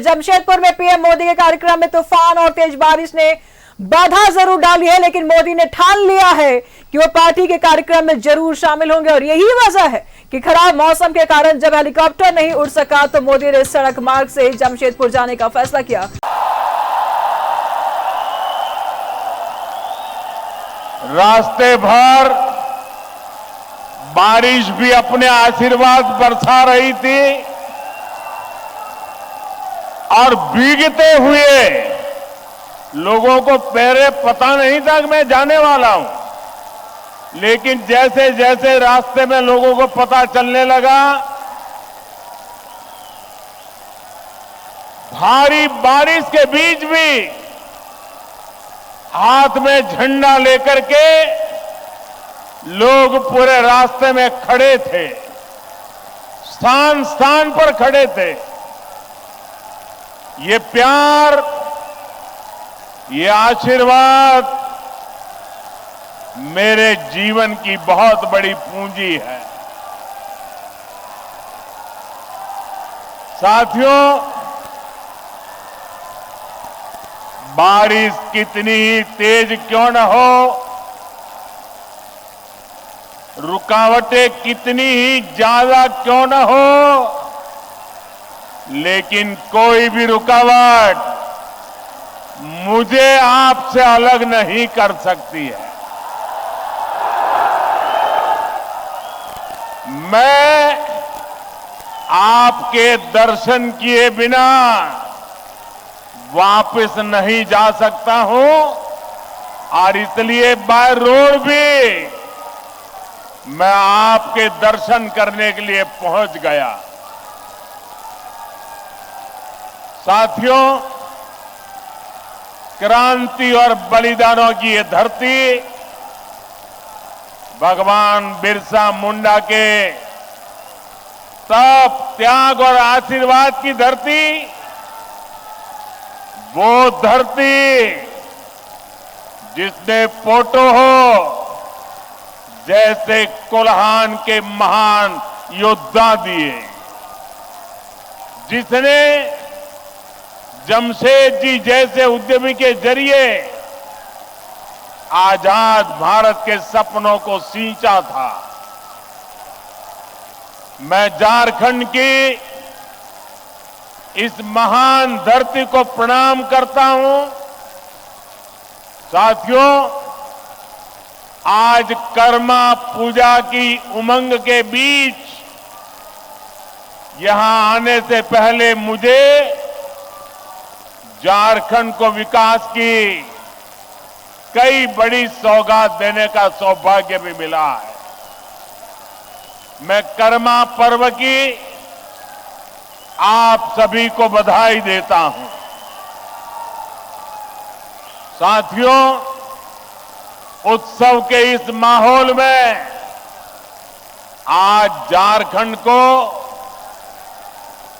जमशेदपुर में पीएम मोदी के कार्यक्रम में तूफान और तेज बारिश ने बाधा जरूर डाली है, लेकिन मोदी ने ठान लिया है कि वो पार्टी के कार्यक्रम में जरूर शामिल होंगे। और यही वजह है कि खराब मौसम के कारण जब हेलीकॉप्टर नहीं उड़ सका तो मोदी ने सड़क मार्ग से जमशेदपुर जाने का फैसला किया। रास्ते भर बारिश भी अपने आशीर्वाद बरसा रही थी और भीगते हुए लोगों को पहले पता नहीं था कि मैं जाने वाला हूं, लेकिन जैसे जैसे रास्ते में लोगों को पता चलने लगा, भारी बारिश के बीच भी हाथ में झंडा लेकर के लोग पूरे रास्ते में खड़े थे, स्थान स्थान पर खड़े थे। ये प्यार, ये आशीर्वाद मेरे जीवन की बहुत बड़ी पूंजी है। साथियों, बारिश कितनी ही तेज क्यों न हो, रुकावटें कितनी ही ज्यादा क्यों न हो, लेकिन कोई भी रुकावट मुझे आपसे अलग नहीं कर सकती है। मैं आपके दर्शन किए बिना वापस नहीं जा सकता हूं और इसलिए बाय रोड भी मैं आपके दर्शन करने के लिए पहुंच गया। साथियों, क्रांति और बलिदानों की ये धरती भगवान बिरसा मुंडा के तप, त्याग और आशीर्वाद की धरती, वो धरती जिसने पोटो हो जैसे कोल्हान के महान योद्धा दिए, जिसने जमशेद जी जैसे उद्यमी के जरिए आजाद भारत के सपनों को सींचा था। मैं झारखंड की इस महान धरती को प्रणाम करता हूं। साथियों, आज कर्मा पूजा की उमंग के बीच यहां आने से पहले मुझे झारखंड को विकास की कई बड़ी सौगात देने का सौभाग्य भी मिला है। मैं कर्मा पर्व की आप सभी को बधाई देता हूं। साथियों, उत्सव के इस माहौल में आज झारखंड को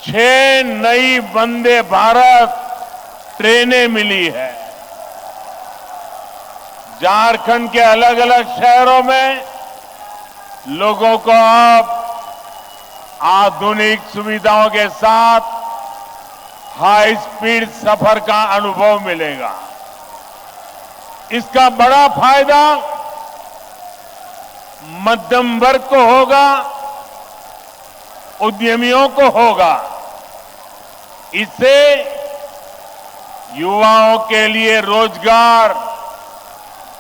6 नई वंदे भारत ट्रेनें मिली है। झारखंड के अलग अलग शहरों में लोगों को अब आधुनिक सुविधाओं के साथ हाई स्पीड सफर का अनुभव मिलेगा। इसका बड़ा फायदा मध्यम वर्ग को होगा, उद्यमियों को होगा। इससे युवाओं के लिए रोजगार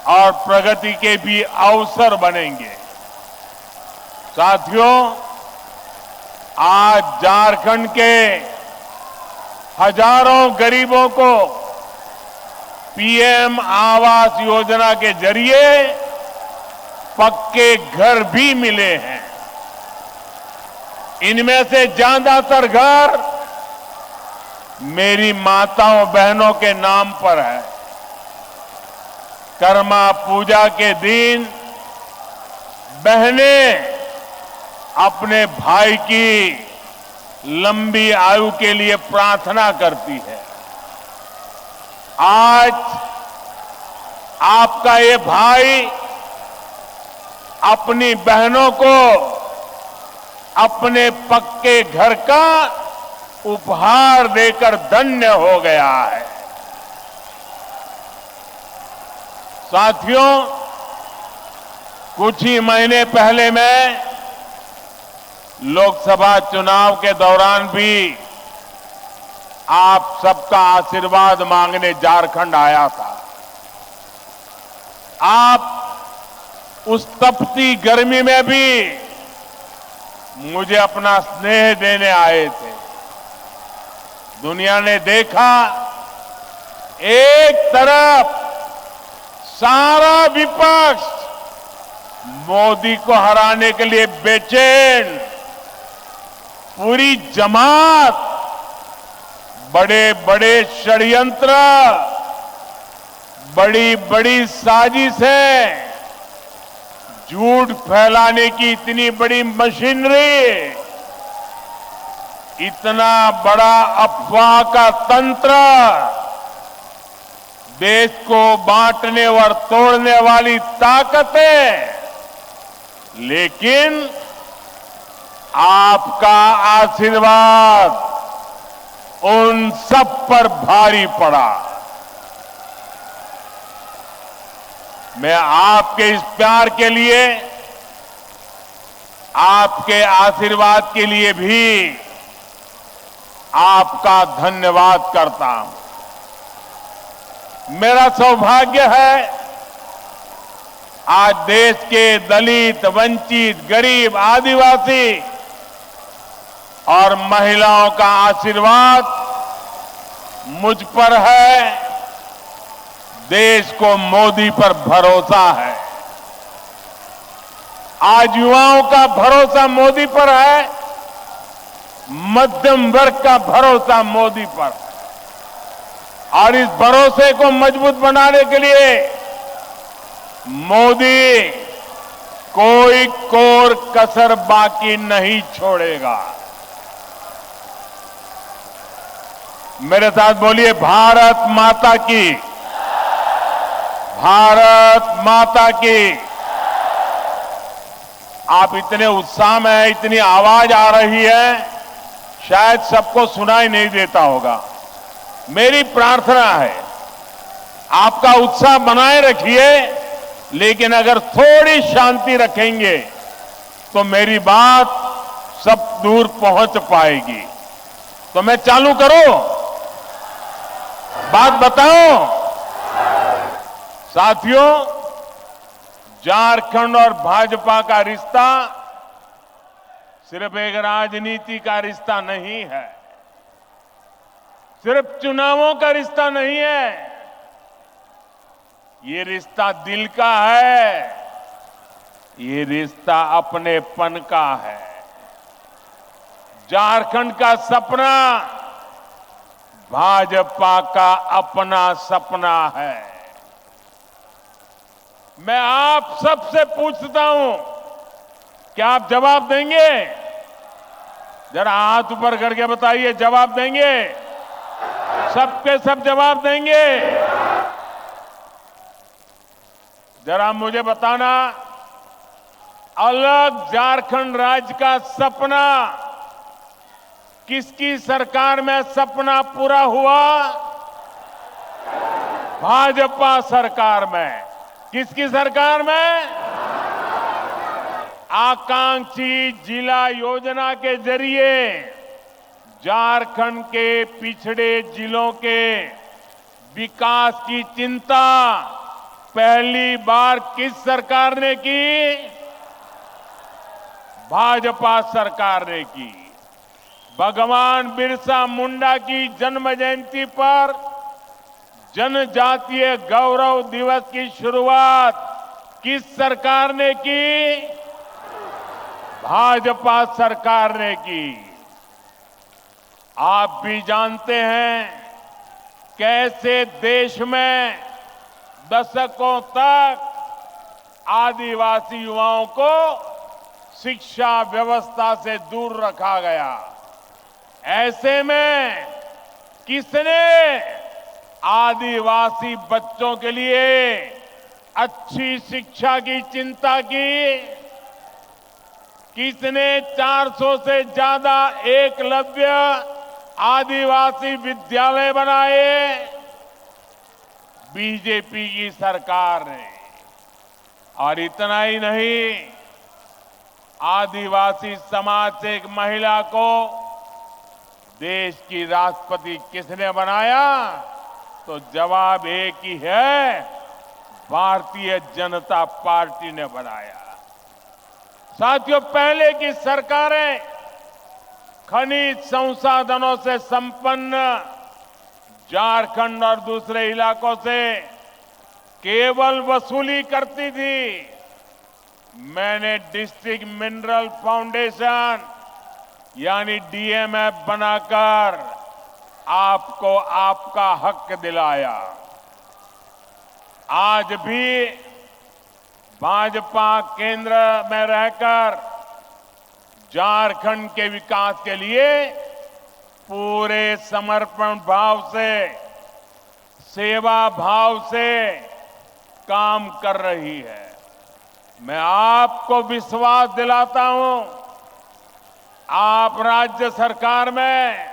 और प्रगति के भी अवसर बनेंगे। साथियों, आज झारखंड के हजारों गरीबों को पीएम आवास योजना के जरिए पक्के घर भी मिले हैं। इनमें से ज्यादातर घर मेरी माताओं बहनों के नाम पर है। कर्मा पूजा के दिन बहनें अपने भाई की लंबी आयु के लिए प्रार्थना करती है। आज आपका ये भाई अपनी बहनों को अपने पक्के घर का उपहार देकर धन्य हो गया है। साथियों, कुछ ही महीने पहले मैं लोकसभा चुनाव के दौरान भी आप सबका आशीर्वाद मांगने झारखंड आया था। आप उस तपती गर्मी में भी मुझे अपना स्नेह देने आए थे। दुनिया ने देखा, एक तरफ सारा विपक्ष मोदी को हराने के लिए बेचैन, पूरी जमात बड़े बड़े षड्यंत्र, बड़ी बड़ी साजिशें, झूठ फैलाने की इतनी बड़ी मशीनरी, इतना बड़ा अफवाह का तंत्र, देश को बांटने और तोड़ने वाली ताकतें, लेकिन आपका आशीर्वाद उन सब पर भारी पड़ा। मैं आपके इस प्यार के लिए, आपके आशीर्वाद के लिए भी आपका धन्यवाद करता हूं। मेरा सौभाग्य है, आज देश के दलित, वंचित, गरीब, आदिवासी और महिलाओं का आशीर्वाद मुझ पर है। देश को मोदी पर भरोसा है। आज युवाओं का भरोसा मोदी पर है, मध्यम वर्ग का भरोसा मोदी पर है। और इस भरोसे को मजबूत बनाने के लिए मोदी कोई कोर कसर बाकी नहीं छोड़ेगा। मेरे साथ बोलिए, भारत माता की, भारत माता की। आप इतने उत्साह में हैं, इतनी आवाज आ रही है, शायद सबको सुनाई नहीं देता होगा। मेरी प्रार्थना है, आपका उत्साह बनाए रखिए, लेकिन अगर थोड़ी शांति रखेंगे तो मेरी बात सब दूर पहुंच पाएगी। तो मैं चालू करूं, बात बताऊं? साथियों, झारखंड और भाजपा का रिश्ता सिर्फ एक राजनीति का रिश्ता नहीं है, सिर्फ चुनावों का रिश्ता नहीं है। ये रिश्ता दिल का है, ये रिश्ता अपनेपन का है। झारखंड का सपना भाजपा का अपना सपना है। मैं आप सबसे पूछता हूं, क्या आप जवाब देंगे? जरा हाथ ऊपर करके बताइए, जवाब देंगे? सबके सब जवाब देंगे? जरा मुझे बताना, अलग झारखंड राज्य का सपना किसकी सरकार में सपना पूरा हुआ? भाजपा सरकार में। किसकी सरकार में? आकांक्षी जिला योजना के जरिए झारखंड के पिछड़े जिलों के विकास की चिंता पहली बार किस सरकार ने की? भाजपा सरकार ने की। भगवान बिरसा मुंडा की जन्म जयंती पर जनजातीय गौरव दिवस की शुरुआत किस सरकार ने की? भाजपा सरकार ने की। आप भी जानते हैं कैसे देश में दशकों तक आदिवासी युवाओं को शिक्षा व्यवस्था से दूर रखा गया। ऐसे में किसने आदिवासी बच्चों के लिए अच्छी शिक्षा की चिंता की? किसने 400 से ज्यादा एकलव्य आदिवासी विद्यालय बनाए बीजेपी की सरकार ने। और इतना ही नहीं, आदिवासी समाज से एक महिला को देश की राष्ट्रपति किसने बनाया? तो जवाब एक ही है, भारतीय जनता पार्टी ने बनाया। साथियों, पहले की सरकारें खनिज संसाधनों से संपन्न झारखंड और दूसरे इलाकों से केवल वसूली करती थी। मैंने डिस्ट्रिक्ट मिनरल फाउंडेशन यानी डीएमएफ बनाकर आपको आपका हक दिलाया। आज भी भाजपा केंद्र में रहकर झारखंड के विकास के लिए पूरे समर्पण भाव से, सेवा भाव से काम कर रही है। मैं आपको विश्वास दिलाता हूं, आप राज्य सरकार में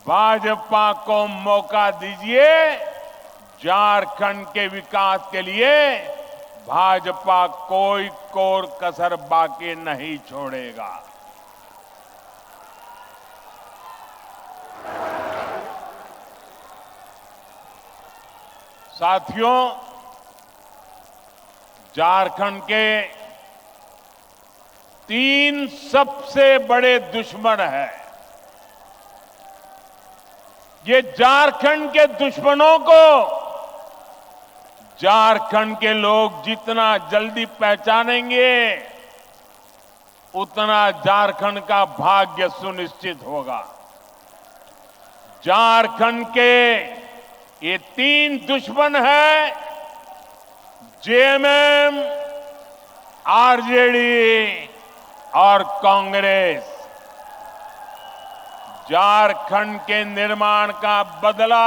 भाजपा को मौका दीजिए। झारखंड के विकास के लिए भाजपा कोई कोर कसर बाकी नहीं छोड़ेगा। साथियों, झारखंड के 3 सबसे बड़े दुश्मन हैं। ये झारखंड के दुश्मनों को झारखंड के लोग जितना जल्दी पहचानेंगे, उतना झारखंड का भाग्य सुनिश्चित होगा। झारखंड के ये 3 दुश्मन हैं, जेएमएम, आरजेडी और कांग्रेस। झारखंड के निर्माण का बदला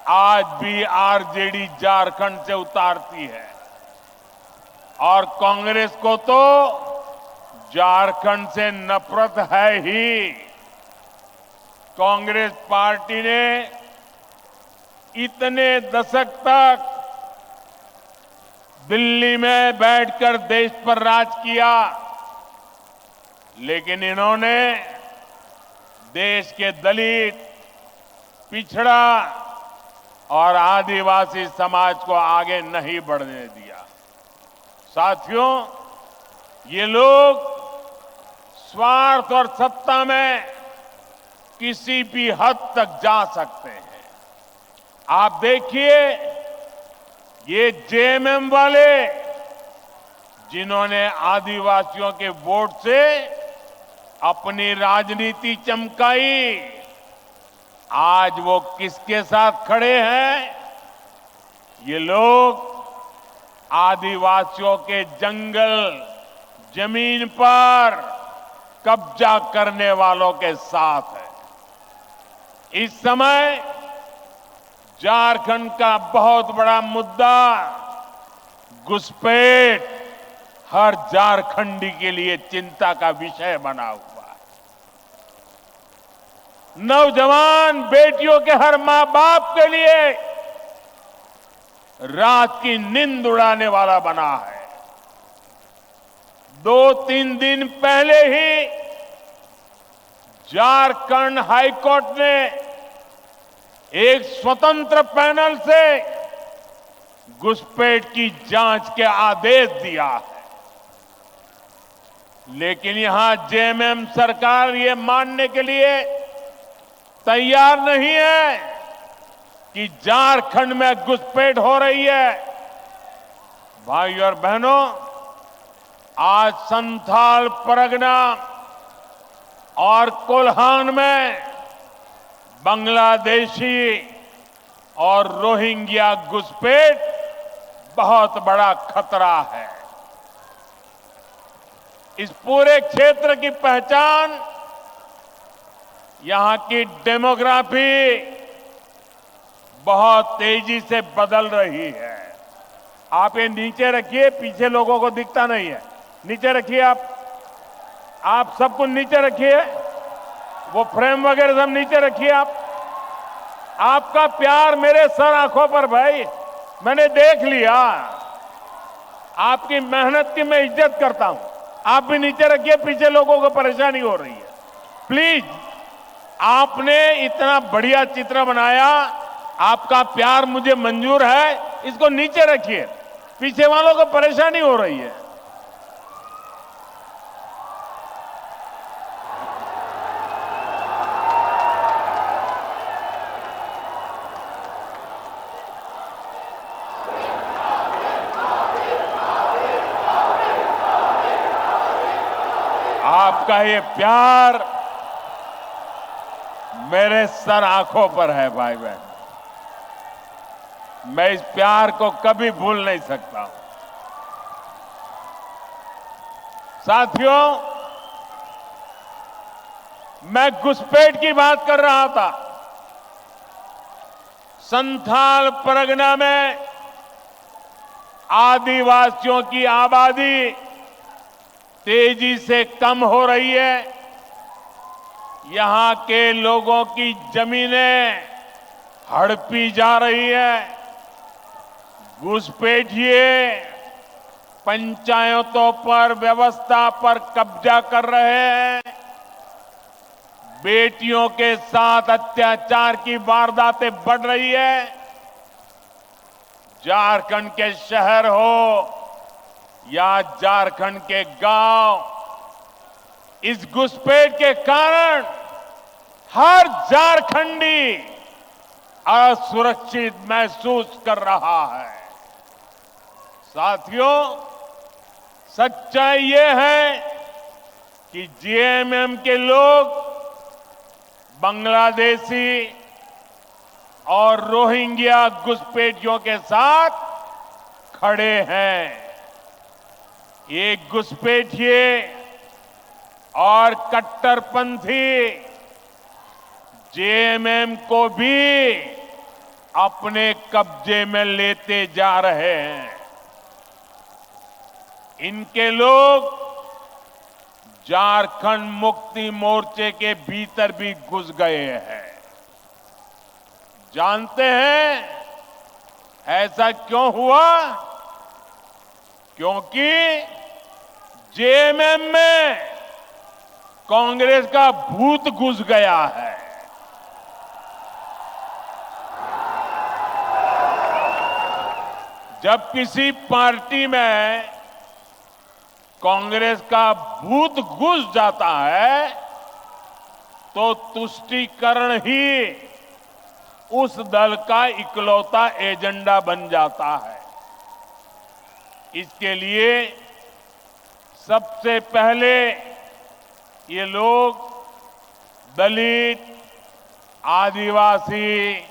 आज भी आरजेडी झारखंड से उतारती है और कांग्रेस को तो झारखंड से नफरत है ही। कांग्रेस पार्टी ने इतने दशक तक दिल्ली में बैठकर देश पर राज किया, लेकिन इन्होंने देश के दलित, पिछड़ा और आदिवासी समाज को आगे नहीं बढ़ने दिया। साथियों, ये लोग स्वार्थ और सत्ता में किसी भी हद तक जा सकते हैं। आप देखिए, ये जेएमएम वाले जिन्होंने आदिवासियों के वोट से अपनी राजनीति चमकाई, आज वो किसके साथ खड़े हैं? ये लोग आदिवासियों के जंगल, जमीन पर कब्जा करने वालों के साथ है। इस समय झारखंड का बहुत बड़ा मुद्दा घुसपैठ हर झारखंडी के लिए चिंता का विषय बना हुआ है। नौजवान बेटियों के हर मां बाप के लिए रात की नींद उड़ाने वाला बना है। 2-3 दिन पहले ही झारखंड हाईकोर्ट ने एक स्वतंत्र पैनल से घुसपैठ की जांच के आदेश दिया है, लेकिन यहां जेएमएम सरकार ये मानने के लिए तैयार नहीं है कि झारखंड में घुसपैठ हो रही है। भाइयों और बहनों, आज संथाल परगना और कोल्हान में बांग्लादेशी और रोहिंग्या घुसपैठ बहुत बड़ा खतरा है। इस पूरे क्षेत्र की पहचान, यहां की डेमोग्राफी बहुत तेजी से बदल रही है। आप ये नीचे रखिए, पीछे लोगों को दिखता नहीं है। नीचे रखिए, आप सब कुछ नीचे रखिए। वो फ्रेम वगैरह सब नीचे रखिए आप। आपका प्यार मेरे सर आंखों पर भाई, मैंने देख लिया। आपकी मेहनत की मैं इज्जत करता हूं। आप भी नीचे रखिए, पीछे लोगों को परेशानी हो रही है। प्लीज, आपने इतना बढ़िया चित्र बनाया, आपका प्यार मुझे मंजूर है, इसको नीचे रखिए, पीछे वालों को परेशानी हो रही है। आपका ये प्यार मेरे सर आंखों पर है भाई बहन, मैं इस प्यार को कभी भूल नहीं सकता। साथियों, मैं घुसपैठ की बात कर रहा था। संथाल परगना में आदिवासियों की आबादी तेजी से कम हो रही है। यहां के लोगों की जमीनें हड़पी जा रही है। घुसपैठिए पंचायतों पर, व्यवस्था पर कब्जा कर रहे हैं। बेटियों के साथ अत्याचार की वारदातें बढ़ रही है। झारखंड के शहर हो या झारखंड के गांव, इस घुसपैठ के कारण हर झारखंडी असुरक्षित महसूस कर रहा है। साथियों, सच्चाई ये है कि जेएमएम के लोग बांग्लादेशी और रोहिंग्या घुसपैठियों के साथ खड़े हैं। ये घुसपैठिए और कट्टरपंथी जेएमएम को भी अपने कब्जे में लेते जा रहे हैं। इनके लोग झारखंड मुक्ति मोर्चे के भीतर भी घुस गए हैं। जानते हैं ऐसा क्यों हुआ? क्योंकि जेएमएम में कांग्रेस का भूत घुस गया है। जब किसी पार्टी में कांग्रेस का भूत घुस जाता है तो तुष्टीकरण ही उस दल का इकलौता एजेंडा बन जाता है। इसके लिए सबसे पहले ये लोग दलित, आदिवासी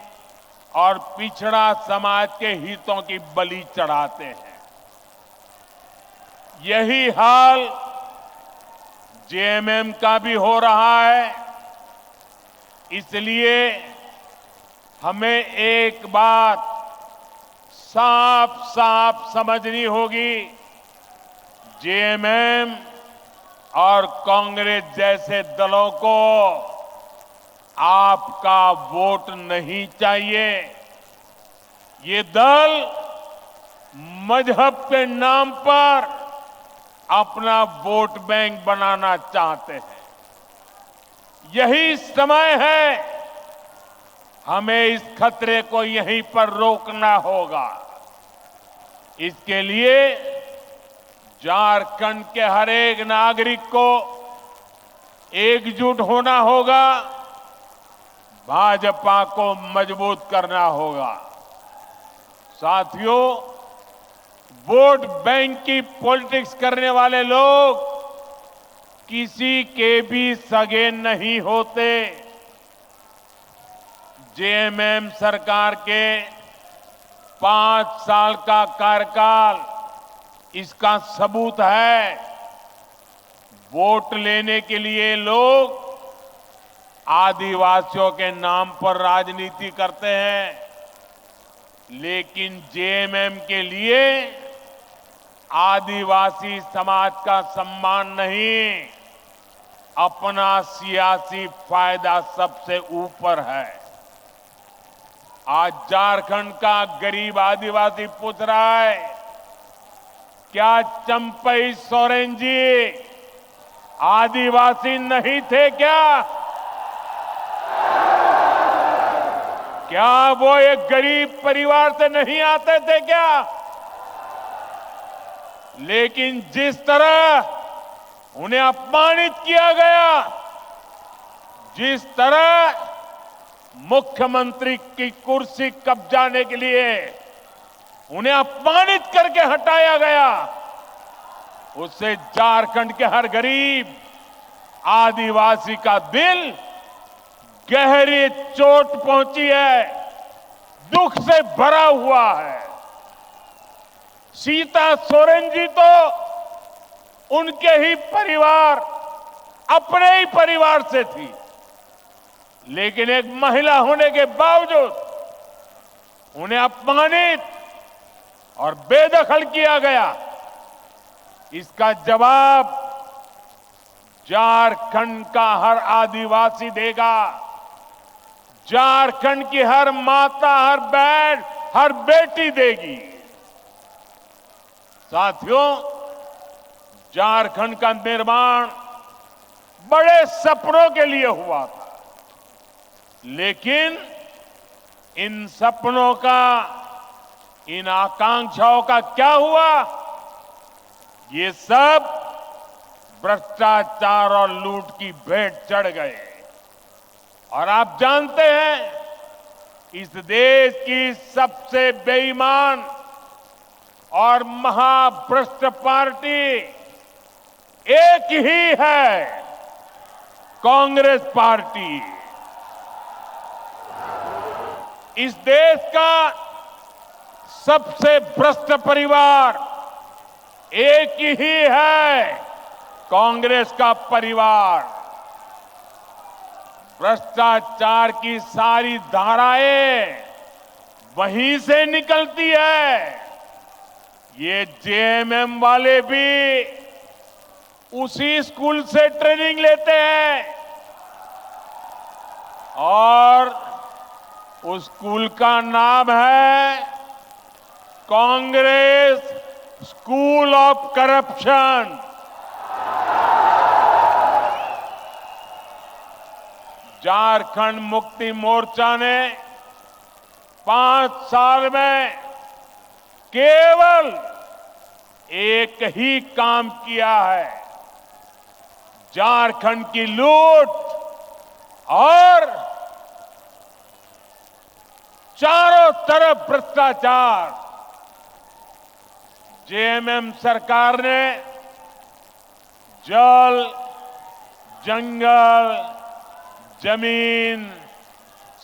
और पिछड़ा समाज के हितों की बलि चढ़ाते हैं। यही हाल जेएमएम का भी हो रहा है। इसलिए हमें एक बात साफ साफ समझनी होगी, जेएमएम और कांग्रेस जैसे दलों को आपका वोट नहीं चाहिए। ये दल मजहब के नाम पर अपना वोट बैंक बनाना चाहते हैं। यही समय है, हमें इस खतरे को यहीं पर रोकना होगा। इसके लिए झारखंड के हर एक नागरिक को एकजुट होना होगा, भाजपा को मजबूत करना होगा। साथियों, वोट बैंक की पॉलिटिक्स करने वाले लोग किसी के भी सगे नहीं होते। जेएमएम सरकार के 5 साल का कार्यकाल इसका सबूत है। वोट लेने के लिए लोग आदिवासियों के नाम पर राजनीति करते हैं, लेकिन जेएमएम के लिए आदिवासी समाज का सम्मान नहीं, अपना सियासी फायदा सबसे ऊपर है। आज झारखंड का गरीब आदिवासी पूछ रहा है, क्या चंपई सोरेन जी आदिवासी नहीं थे क्या? क्या वो एक गरीब परिवार से नहीं आते थे क्या? लेकिन जिस तरह उन्हें अपमानित किया गया, जिस तरह मुख्यमंत्री की कुर्सी कब्जाने के लिए उन्हें अपमानित करके हटाया गया, उससे झारखंड के हर गरीब आदिवासी का दिल गहरी चोट पहुंची है, दुख से भरा हुआ है। सीता सोरेन जी तो उनके ही परिवार, अपने ही परिवार से थी, लेकिन एक महिला होने के बावजूद उन्हें अपमानित और बेदखल किया गया। इसका जवाब झारखंड का हर आदिवासी देगा। झारखंड की हर माता, हर बहन, हर बेटी देगी। साथियों, झारखंड का निर्माण बड़े सपनों के लिए हुआ था, लेकिन इन सपनों का, इन आकांक्षाओं का क्या हुआ? ये सब भ्रष्टाचार और लूट की भेंट चढ़ गए। और आप जानते हैं, इस देश की सबसे बेईमान और महाभ्रष्ट पार्टी एक ही है, कांग्रेस पार्टी। इस देश का सबसे भ्रष्ट परिवार एक ही है, कांग्रेस का परिवार। भ्रष्टाचार की सारी धाराएं वहीं से निकलती है। ये जेएमएम वाले भी उसी स्कूल से ट्रेनिंग लेते हैं, और उस स्कूल का नाम है Congress school of corruption. Jharkhand Mukti Morcha ने 5 साल में केवल एक ही काम किया है, झारखंड की लूट और चारों तरफ भ्रष्टाचार। जेएमएम सरकार ने जल, जंगल, जमीन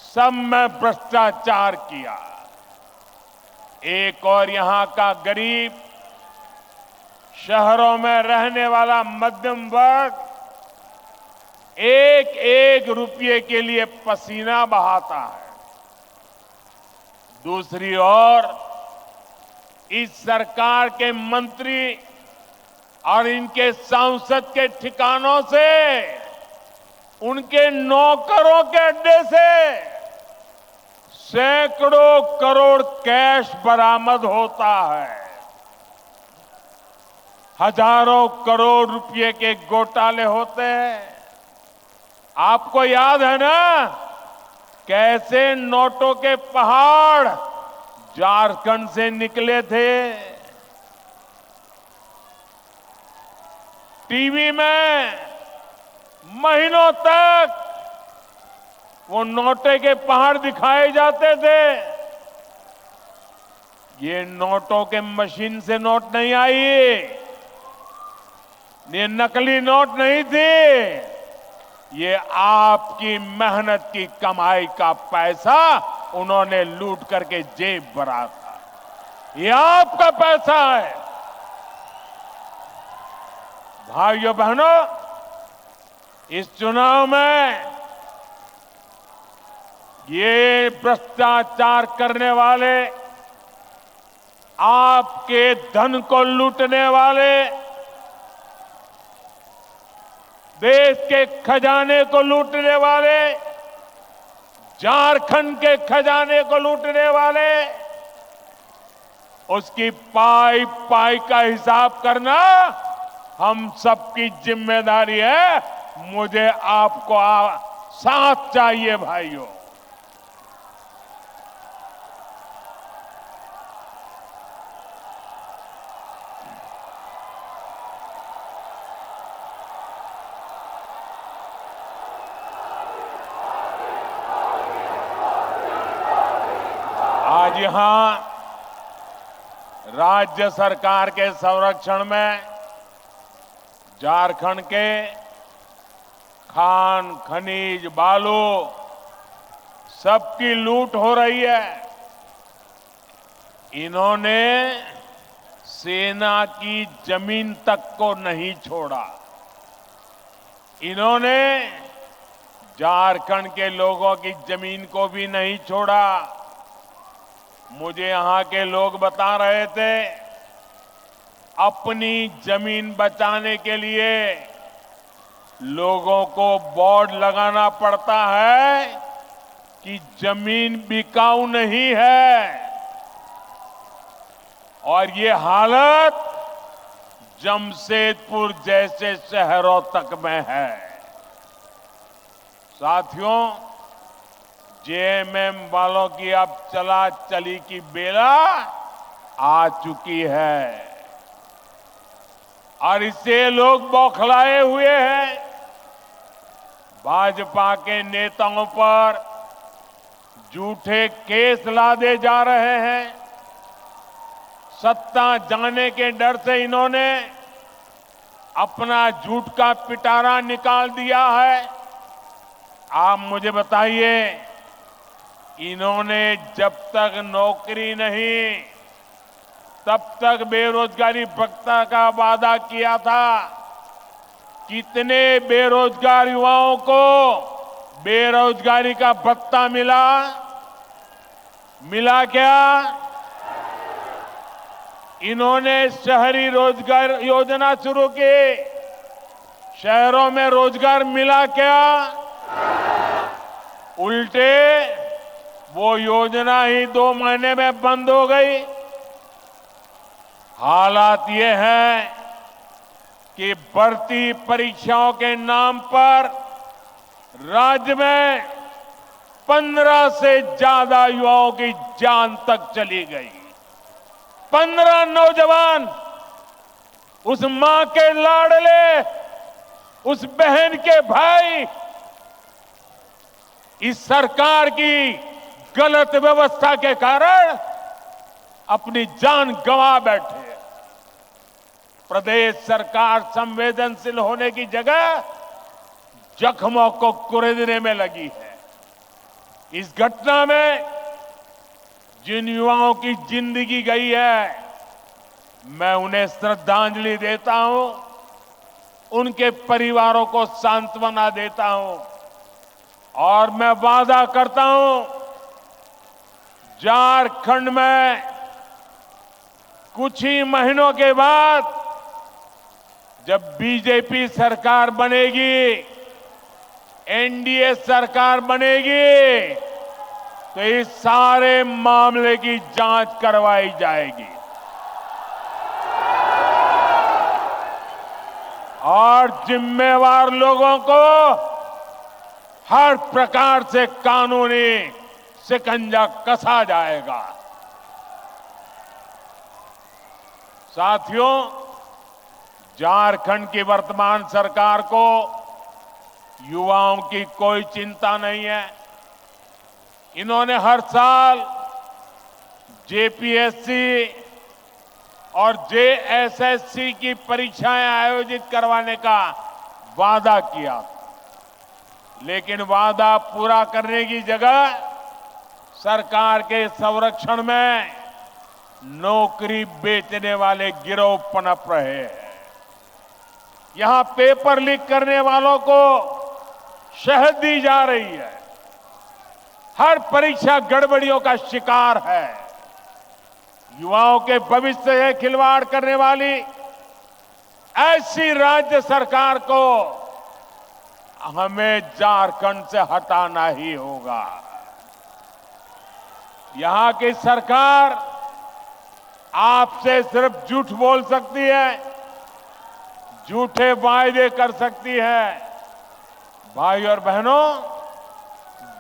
सब में भ्रष्टाचार किया। एक और यहां का गरीब, शहरों में रहने वाला मध्यम वर्ग एक एक रुपये के लिए पसीना बहाता है। दूसरी ओर इस सरकार के मंत्री और इनके सांसद के ठिकानों से, उनके नौकरों के अड्डे से सैकड़ों करोड़ कैश बरामद होता है। हजारों करोड़ रुपए के घोटाले होते हैं। आपको याद है ना, कैसे नोटों के पहाड़ झारखंड से निकले थे? टीवी में महीनों तक वो नोटे के पहाड़ दिखाए जाते थे। ये नोटों के मशीन से नोट नहीं आई, ये नकली नोट नहीं थी, ये आपकी मेहनत की कमाई का पैसा उन्होंने लूट करके जेब भरा था। ये आपका पैसा है। भाइयों बहनों, इस चुनाव में ये भ्रष्टाचार करने वाले, आपके धन को लूटने वाले देश के खजाने को लूटने वाले, झारखंड के खजाने को लूटने वाले, उसकी पाई पाई का हिसाब करना हम सबकी जिम्मेदारी है। मुझे आपको साथ चाहिए भाइयों। आज यहां राज्य सरकार के संरक्षण में झारखंड के खान, खनिज, बालू सबकी लूट हो रही है। इन्होंने सेना की जमीन तक को नहीं छोड़ा। इन्होंने झारखंड के लोगों की जमीन को भी नहीं छोड़ा। मुझे यहां के लोग बता रहे थे, अपनी जमीन बचाने के लिए लोगों को बोर्ड लगाना पड़ता है कि जमीन बिकाऊ नहीं है। और ये हालत जमशेदपुर जैसे शहरों तक में है। साथियों, जेएमएम वालों की अब चला चली की बेला आ चुकी है और इससे लोग बौखलाए हुए हैं। भाजपा के नेताओं पर झूठे केस लादे जा रहे हैं। सत्ता जाने के डर से इन्होंने अपना झूठ का पिटारा निकाल दिया है। आप मुझे बताइए, इन्होंने जब तक नौकरी नहीं तब तक बेरोजगारी भत्ता का वादा किया था। कितने बेरोजगार युवाओं को बेरोजगारी का भत्ता मिला? मिला क्या? इन्होंने शहरी रोजगार योजना शुरू की। शहरों में रोजगार मिला क्या? उल्टे वो योजना ही 2 महीने में बंद हो गई। हालात ये है कि भर्ती परीक्षाओं के नाम पर राज्य में 15 से ज्यादा युवाओं की जान तक चली गई। 15 नौजवान, उस मां के लाडले, उस बहन के भाई, इस सरकार की गलत व्यवस्था के कारण अपनी जान गंवा बैठे। प्रदेश सरकार संवेदनशील होने की जगह जख्मों को कुरेदने में लगी है। इस घटना में जिन युवाओं की जिंदगी गई है, मैं उन्हें श्रद्धांजलि देता हूं, उनके परिवारों को सांत्वना देता हूं और मैं वादा करता हूं, झारखंड में कुछ ही महीनों के बाद जब बीजेपी सरकार बनेगी, एनडीए सरकार बनेगी, तो इस सारे मामले की जांच करवाई जाएगी और जिम्मेवार लोगों को हर प्रकार से कानूनी शिकंजा कसा जाएगा। साथियों, झारखंड की वर्तमान सरकार को युवाओं की कोई चिंता नहीं है। इन्होंने हर साल जेपीएससी और जेएसएससी की परीक्षाएं आयोजित करवाने का वादा किया, लेकिन वादा पूरा करने की जगह सरकार के संरक्षण में नौकरी बेचने वाले गिरोह पनप रहे हैं। यहां पेपर लीक करने वालों को शहद दी जा रही है। हर परीक्षा गड़बड़ियों का शिकार है। युवाओं के भविष्य से खिलवाड़ करने वाली ऐसी राज्य सरकार को हमें झारखंड से हटाना ही होगा। यहां की सरकार आपसे सिर्फ झूठ बोल सकती है, झूठे वायदे कर सकती है। भाई और बहनों,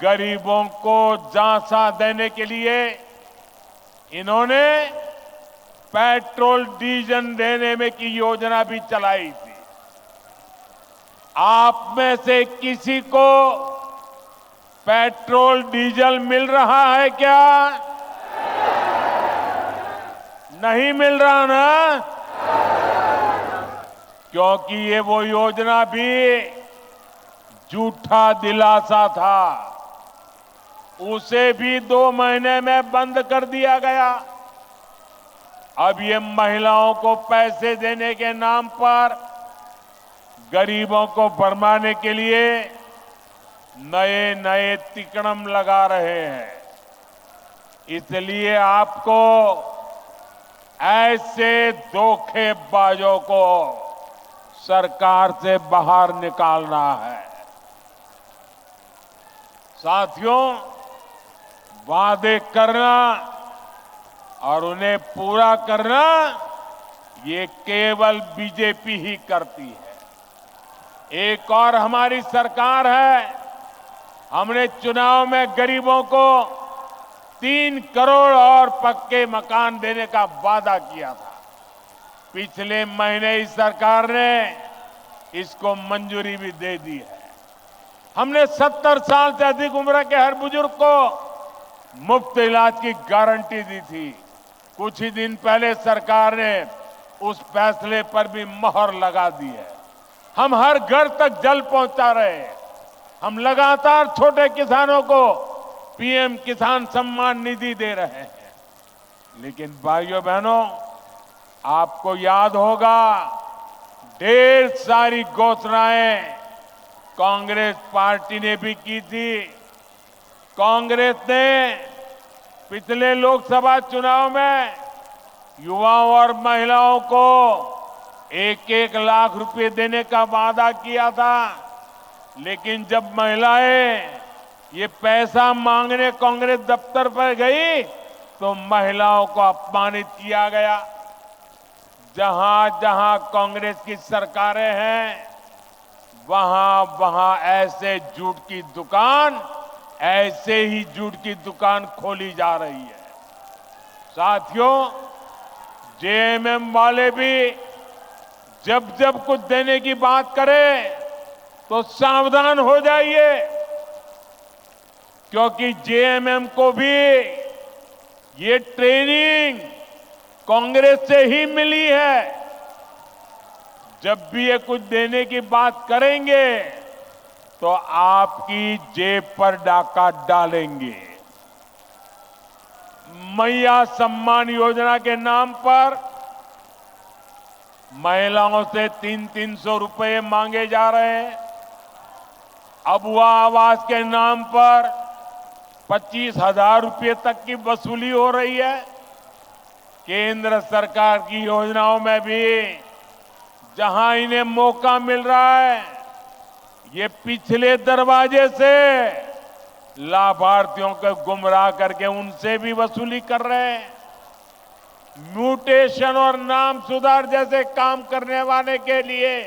गरीबों को झांसा देने के लिए इन्होंने पेट्रोल डीजल देने में की योजना भी चलाई थी। आप में से किसी को पेट्रोल डीजल मिल रहा है क्या? नहीं मिल रहा ना? क्योंकि ये वो योजना भी झूठा दिलासा था, उसे भी 2 महीने में बंद कर दिया गया। अब ये महिलाओं को पैसे देने के नाम पर गरीबों को भरमाने के लिए नए नए तिकड़म लगा रहे हैं। इसलिए आपको ऐसे धोखेबाजों को सरकार से बाहर निकालना है। साथियों, वादे करना और उन्हें पूरा करना ये केवल बीजेपी ही करती है। एक और हमारी सरकार है, हमने चुनाव में गरीबों को 3 करोड़ और पक्के मकान देने का वादा किया था। पिछले महीने इस सरकार ने इसको मंजूरी भी दे दी है। हमने 70 साल से अधिक उम्र के हर बुजुर्ग को मुफ्त इलाज की गारंटी दी थी। कुछ ही दिन पहले सरकार ने उस फैसले पर भी मोहर लगा दी है। हम हर घर तक जल पहुंचा रहे हैं। हम लगातार छोटे किसानों को पीएम किसान सम्मान निधि दे रहे हैं। लेकिन भाइयों बहनों, आपको याद होगा, ढेर सारी घोषणाएं कांग्रेस पार्टी ने भी की थी। कांग्रेस ने पिछले लोकसभा चुनाव में युवाओं और महिलाओं को 1-1 लाख रुपए देने का वादा किया था। लेकिन जब महिलाएं ये पैसा मांगने कांग्रेस दफ्तर पर गई तो महिलाओं को अपमानित किया गया। जहां जहां कांग्रेस की सरकारें हैं, वहां वहां ऐसे झूठ की दुकान, ऐसे ही झूठ की दुकान खोली जा रही है। साथियों, जेएमएम वाले भी जब जब कुछ देने की बात करें तो सावधान हो जाइए, क्योंकि जेएमएम को भी ये ट्रेनिंग कांग्रेस से ही मिली है। जब भी ये कुछ देने की बात करेंगे तो आपकी जेब पर डाका डालेंगे। मैया सम्मान योजना के नाम पर महिलाओं से 300-300 रुपए मांगे जा रहे हैं। अबुआ आवास के नाम पर 25,000 रुपए तक की वसूली हो रही है। केंद्र सरकार की योजनाओं में भी जहां इन्हें मौका मिल रहा है, ये पिछले दरवाजे से लाभार्थियों को गुमराह करके उनसे भी वसूली कर रहे हैं। म्यूटेशन और नाम सुधार जैसे काम करने वाले के लिए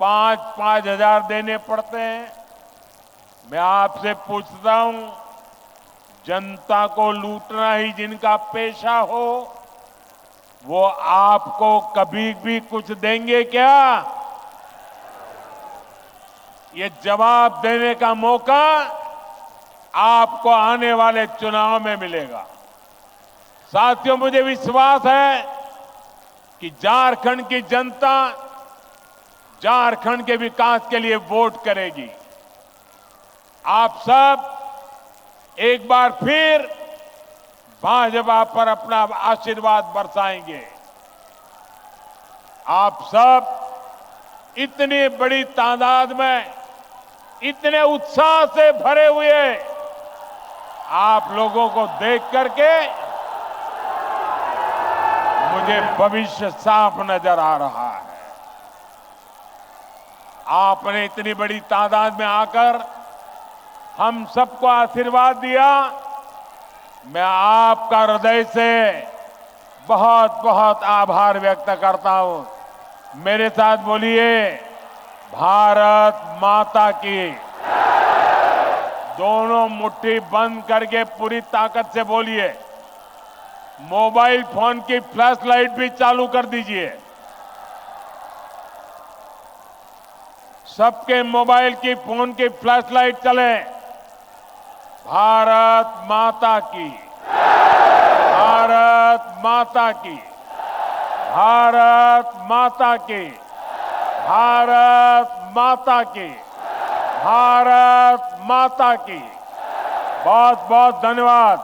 5-5 हजार देने पड़ते हैं। मैं आपसे पूछता हूं, जनता को लूटना ही जिनका पेशा हो, वो आपको कभी भी कुछ देंगे क्या? ये जवाब देने का मौका आपको आने वाले चुनाव में मिलेगा। साथियों, मुझे विश्वास है कि झारखंड की जनता झारखंड के विकास के लिए वोट करेगी। आप सब एक बार फिर भाजपा पर अपना आशीर्वाद बरसाएंगे। आप सब इतनी बड़ी तादाद में, इतने उत्साह से भरे हुए आप लोगों को देख करके मुझे भविष्य साफ नजर आ रहा है। आपने इतनी बड़ी तादाद में आकर हम सबको आशीर्वाद दिया। मैं आपका हृदय से बहुत बहुत आभार व्यक्त करता हूं। मेरे साथ बोलिए, भारत माता की। दोनों मुट्ठी बंद करके पूरी ताकत से बोलिए। मोबाइल फोन की फ्लैश लाइट भी चालू कर दीजिए। सबके मोबाइल की, फोन की फ्लैश लाइट चले। भारत माता की, भारत माता की, भारत माता की, भारत माता की, भारत माता की। बहुत बहुत धन्यवाद।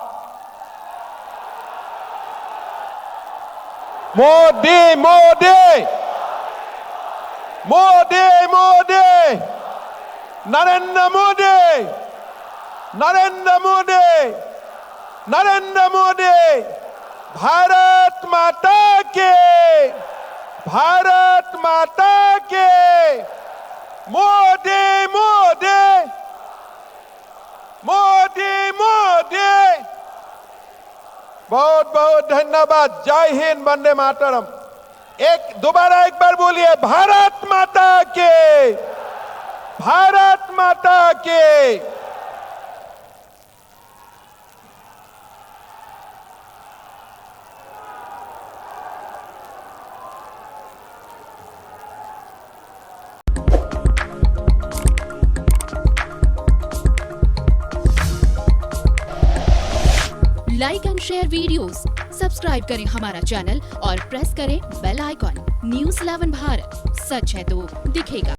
मोदी मोदी मोदी मोदी, नरेंद्र मोदी, नरेंद्र मोदी, नरेंद्र मोदी। भारत माता के, भारत माता के। मोदी मोदी, मोदी मोदी। बहुत बहुत धन्यवाद। जय हिंद, वंदे मातरम। दोबारा एक बार बोलिए, भारत माता के, भारत माता के। Like and share videos, subscribe करें हमारा चैनल और प्रेस करें बेल आइकॉन। न्यूज़ 11 भारत, सच है तो दिखेगा।